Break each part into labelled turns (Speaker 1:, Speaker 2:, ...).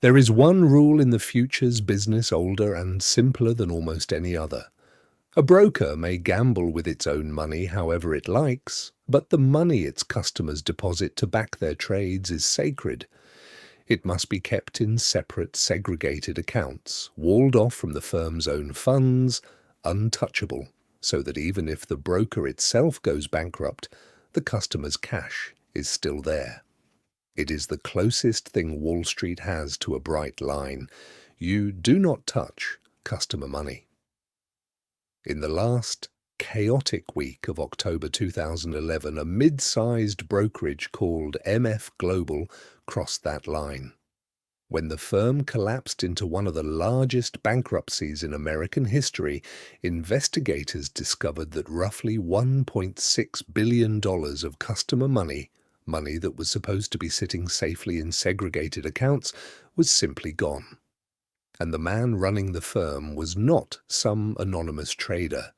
Speaker 1: There is one rule in the future's business older and simpler than almost any other. A broker may gamble with its own money however it likes, but the money its customers deposit to back their trades is sacred. It must be kept in separate, segregated accounts, walled off from the firm's own funds, untouchable, so that even if the broker itself goes bankrupt, the customer's cash is still there. It is the closest thing Wall Street has to a bright line. You do not touch customer money. In the last chaotic week of October 2011, a mid-sized brokerage called MF Global crossed that line. When the firm collapsed into one of the largest bankruptcies in American history, investigators discovered that roughly $1.6 billion of customer money that was supposed to be sitting safely in segregated accounts, was simply gone. And the man running the firm was not some anonymous trader.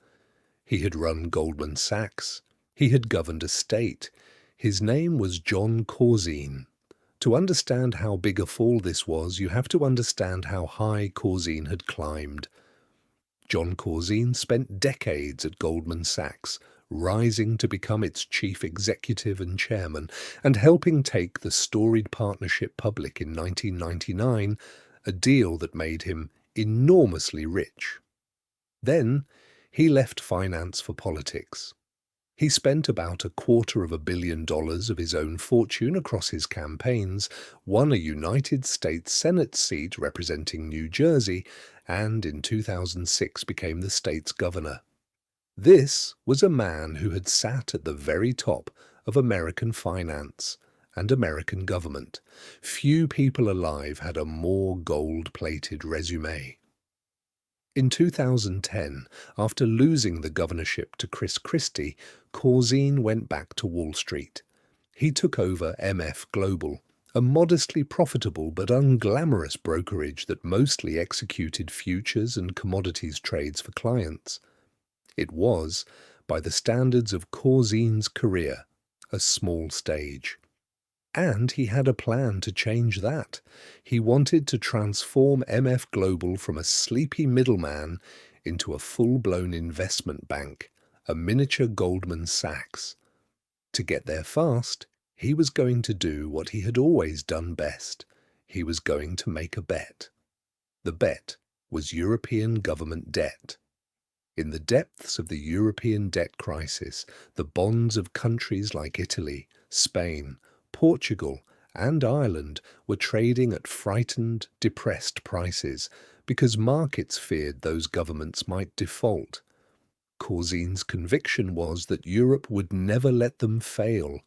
Speaker 1: He had run Goldman Sachs. He had governed a state. His name was Jon Corzine. To understand how big a fall this was, you have to understand how high Corzine had climbed. Jon Corzine spent decades at Goldman Sachs, rising to become its chief executive and chairman, and helping take the storied partnership public in 1999, a deal that made him enormously rich. Then he left finance for politics. He spent about $250 million of his own fortune across his campaigns, won a United States Senate seat representing New Jersey, and in 2006 became the state's governor. This was a man who had sat at the very top of American finance and American government. Few people alive had a more gold-plated resume. In 2010, after losing the governorship to Chris Christie, Corzine went back to Wall Street. He took over MF Global, a modestly profitable but unglamorous brokerage that mostly executed futures and commodities trades for clients. It was, by the standards of Corzine's career, a small stage. And he had a plan to change that. He wanted to transform MF Global from a sleepy middleman into a full-blown investment bank, a miniature Goldman Sachs. To get there fast, he was going to do what he had always done best. He was going to make a bet. The bet was European government debt. In the depths of the European debt crisis, the bonds of countries like Italy, Spain, Portugal, and Ireland were trading at frightened, depressed prices because markets feared those governments might default. Corzine's conviction was that Europe would never let them fail,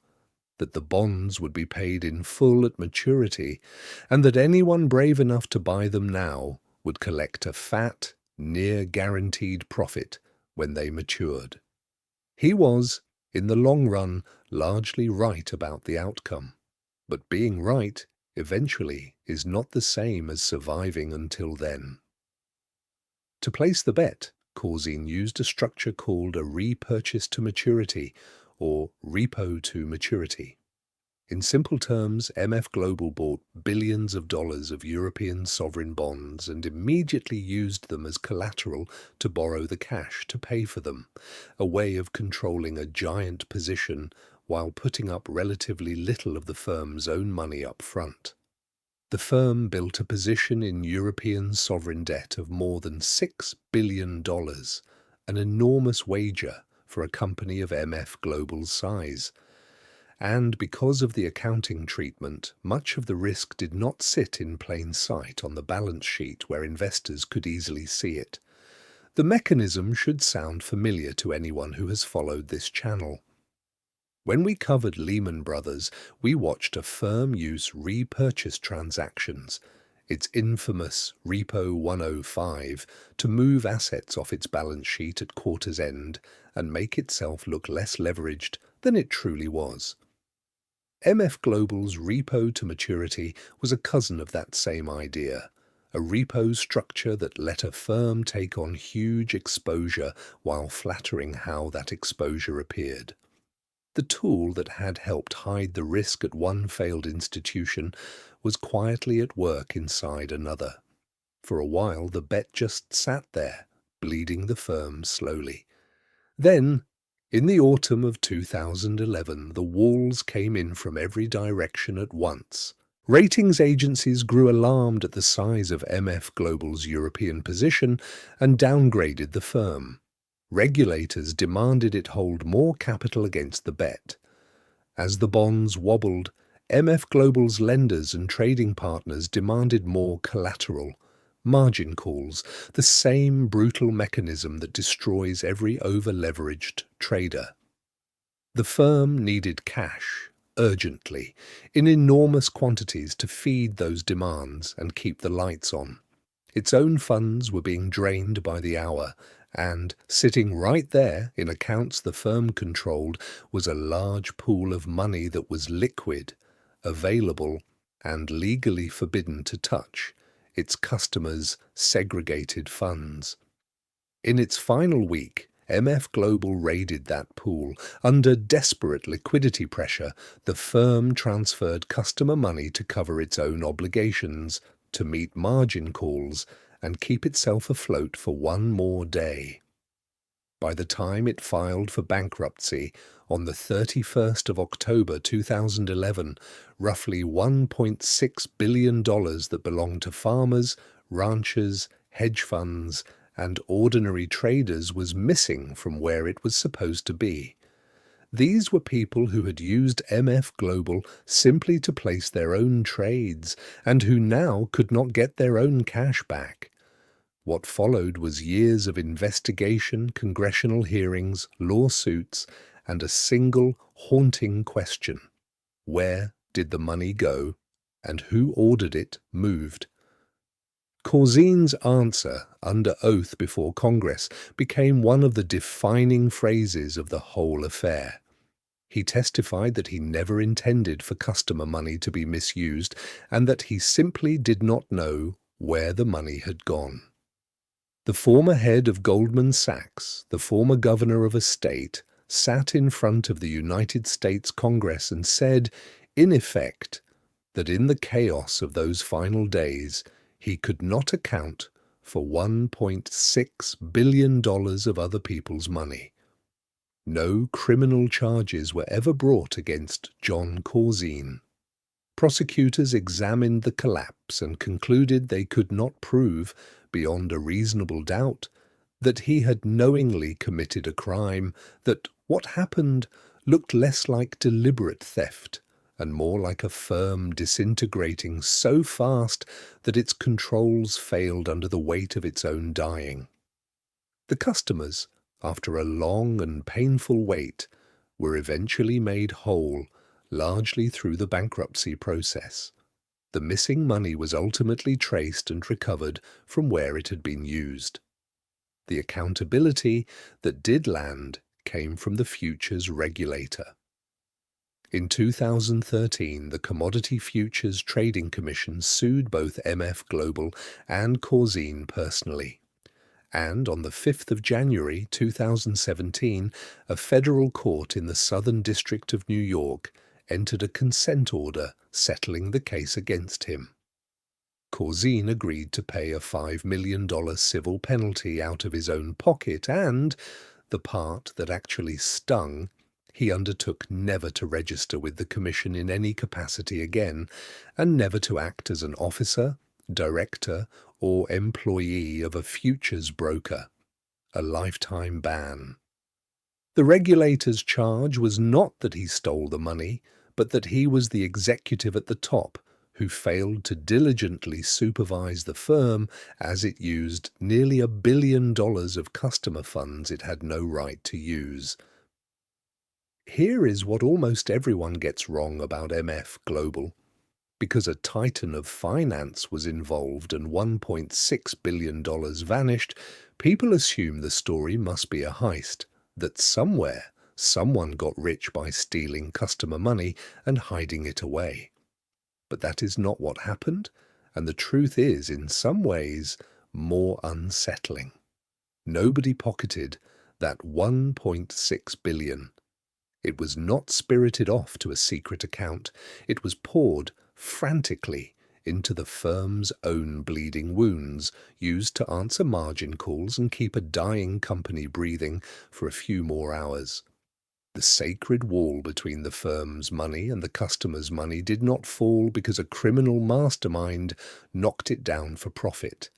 Speaker 1: that the bonds would be paid in full at maturity, and that anyone brave enough to buy them now would collect a fat, near-guaranteed profit when they matured. He was, in the long run, largely right about the outcome. But being right, eventually, is not the same as surviving until then. To place the bet, Corzine used a structure called a repurchase-to-maturity, or repo-to-maturity. In simple terms, MF Global bought billions of dollars of European sovereign bonds and immediately used them as collateral to borrow the cash to pay for them, a way of controlling a giant position while putting up relatively little of the firm's own money up front. The firm built a position in European sovereign debt of more than $6 billion, an enormous wager for a company of MF Global's size. And because of the accounting treatment, much of the risk did not sit in plain sight on the balance sheet where investors could easily see it. The mechanism should sound familiar to anyone who has followed this channel. When we covered Lehman Brothers, we watched a firm use repurchase transactions, its infamous Repo 105, to move assets off its balance sheet at quarter's end and make itself look less leveraged than it truly was. MF Global's Repo-to-Maturity was a cousin of that same idea, a repo structure that let a firm take on huge exposure while flattering how that exposure appeared. The tool that had helped hide the risk at one failed institution was quietly at work inside another. For a while, the bet just sat there, bleeding the firm slowly. Then, in the autumn of 2011, the walls came in from every direction at once. Ratings agencies grew alarmed at the size of MF Global's European position and downgraded the firm. Regulators demanded it hold more capital against the bet. As the bonds wobbled, MF Global's lenders and trading partners demanded more collateral, margin calls, the same brutal mechanism that destroys every over-leveraged trader. The firm needed cash, urgently, in enormous quantities to feed those demands and keep the lights on. Its own funds were being drained by the hour, and sitting right there in accounts the firm controlled was a large pool of money that was liquid, available, and legally forbidden to touch, its customers' segregated funds. In its final week, MF Global raided that pool. Under desperate liquidity pressure, the firm transferred customer money to cover its own obligations, to meet margin calls, and keep itself afloat for one more day. By the time it filed for bankruptcy on the 31st of October 2011, roughly $1.6 billion that belonged to farmers, ranchers, hedge funds, and ordinary traders was missing from where it was supposed to be. These were people who had used MF Global simply to place their own trades and who now could not get their own cash back. What followed was years of investigation, congressional hearings, lawsuits, and a single haunting question. Where did the money go, and who ordered it moved? Corzine's answer, under oath before Congress, became one of the defining phrases of the whole affair. He testified that he never intended for customer money to be misused and that he simply did not know where the money had gone. The former head of Goldman Sachs, the former governor of a state, sat in front of the United States Congress and said, in effect, that in the chaos of those final days, he could not account for $1.6 billion of other people's money. No criminal charges were ever brought against Jon Corzine. Prosecutors examined the collapse and concluded they could not prove, beyond a reasonable doubt, that he had knowingly committed a crime, that what happened looked less like deliberate theft and more like a firm disintegrating so fast that its controls failed under the weight of its own dying. The customers, after a long and painful wait, were eventually made whole, largely through the bankruptcy process. The missing money was ultimately traced and recovered from where it had been used. The accountability that did land came from the futures regulator. In 2013, the Commodity Futures Trading Commission sued both MF Global and Corzine personally. And on the 5th of January 2017, a federal court in the Southern District of New York entered a consent order settling the case against him. Corzine agreed to pay a $5 million civil penalty out of his own pocket and, the part that actually stung, he undertook never to register with the Commission in any capacity again, and never to act as an officer, director, or employee of a futures broker, a lifetime ban. The regulator's charge was not that he stole the money, but that he was the executive at the top who failed to diligently supervise the firm as it used nearly $1 billion of customer funds it had no right to use. Here is what almost everyone gets wrong about MF Global. Because a titan of finance was involved and $1.6 billion vanished, people assume the story must be a heist, that somewhere someone got rich by stealing customer money and hiding it away. But that is not what happened, and the truth is, in some ways, more unsettling. Nobody pocketed that $1.6 billion. It was not spirited off to a secret account. It was poured frantically into the firm's own bleeding wounds, used to answer margin calls and keep a dying company breathing for a few more hours. The sacred wall between the firm's money and the customer's money did not fall because a criminal mastermind knocked it down for profit.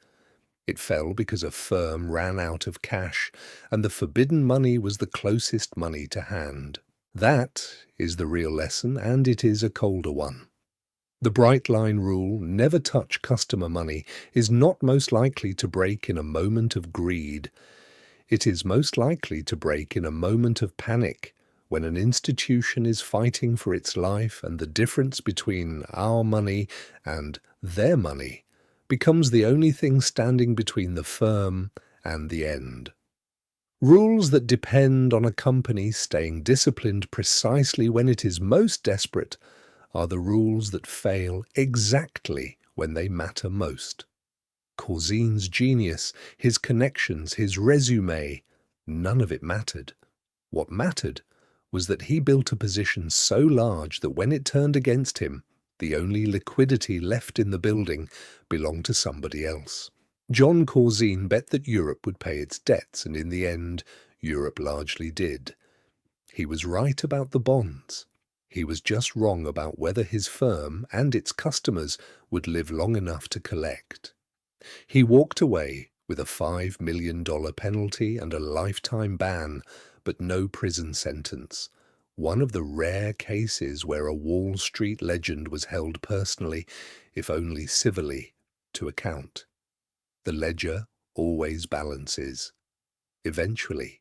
Speaker 1: It fell because a firm ran out of cash, and the forbidden money was the closest money to hand. That is the real lesson, and it is a colder one. The bright line rule, never touch customer money, is not most likely to break in a moment of greed. It is most likely to break in a moment of panic, when an institution is fighting for its life and the difference between our money and their money becomes the only thing standing between the firm and the end. Rules that depend on a company staying disciplined precisely when it is most desperate are the rules that fail exactly when they matter most. Corzine's genius, his connections, his resume, none of it mattered. What mattered was that he built a position so large that when it turned against him, the only liquidity left in the building belonged to somebody else. Jon Corzine bet that Europe would pay its debts, and in the end, Europe largely did. He was right about the bonds. He was just wrong about whether his firm and its customers would live long enough to collect. He walked away with a $5 million penalty and a lifetime ban, but no prison sentence. One of the rare cases where a Wall Street legend was held personally, if only civilly, to account. The ledger always balances. Eventually,